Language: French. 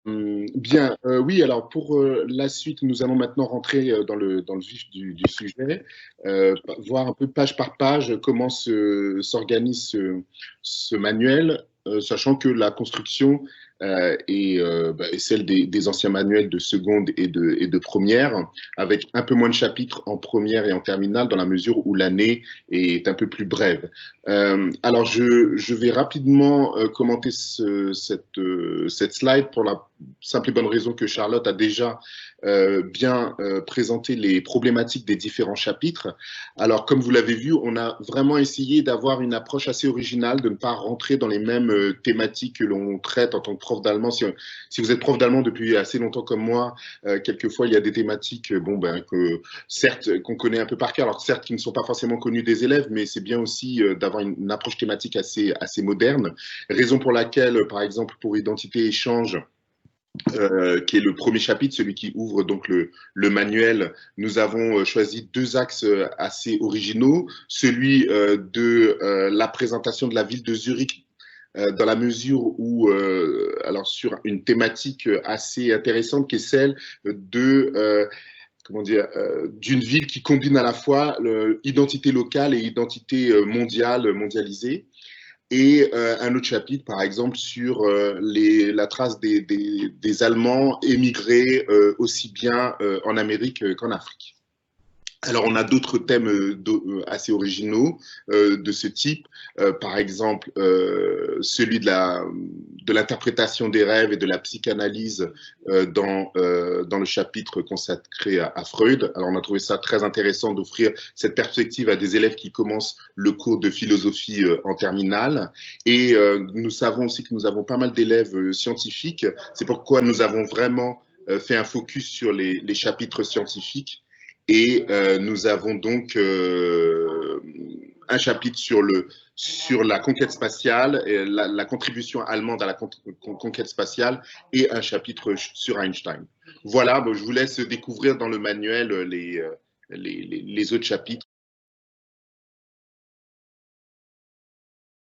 Bien, oui, alors pour la suite, nous allons maintenant rentrer dans le vif du sujet, voir un peu page par page comment s'organise ce manuel, sachant que la construction est celle des anciens manuels de seconde et de première, avec un peu moins de chapitres en première et en terminale, dans la mesure où l'année est un peu plus brève. Alors, je vais rapidement commenter cette slide pour la simple et bonne raison que Charlotte a déjà bien présenté les problématiques des différents chapitres. Alors, comme vous l'avez vu, on a vraiment essayé d'avoir une approche assez originale, de ne pas rentrer dans les mêmes thématiques que l'on traite en tant que prof d'allemand. Si vous êtes prof d'allemand depuis assez longtemps comme moi, quelquefois il y a des thématiques, que certes qu'on connaît un peu par cœur, alors certes qui ne sont pas forcément connues des élèves, mais c'est bien aussi d'avoir une approche thématique assez moderne. Raison pour laquelle, par exemple, pour Identité Échange, qui est le premier chapitre, celui qui ouvre donc le manuel, nous avons choisi deux axes assez originaux. Celui de la présentation de la ville de Zurich, dans la mesure où, alors sur une thématique assez intéressante, qui est celle de comment dire, d'une ville qui combine à la fois identité locale et identité mondiale, mondialisée. Et un autre chapitre, par exemple, sur la trace des Allemands émigrés aussi bien en Amérique qu'en Afrique. Alors, on a d'autres thèmes assez originaux de ce type, par exemple celui de l'interprétation des rêves et de la psychanalyse dans le chapitre consacré à Freud. Alors, on a trouvé ça très intéressant d'offrir cette perspective à des élèves qui commencent le cours de philosophie en terminale. Et nous savons aussi que nous avons pas mal d'élèves scientifiques. C'est pourquoi nous avons vraiment fait un focus sur les chapitres scientifiques. Et nous avons donc un chapitre sur la conquête spatiale, et la contribution allemande à la conquête spatiale, et un chapitre sur Einstein. Voilà, bon, je vous laisse découvrir dans le manuel les autres chapitres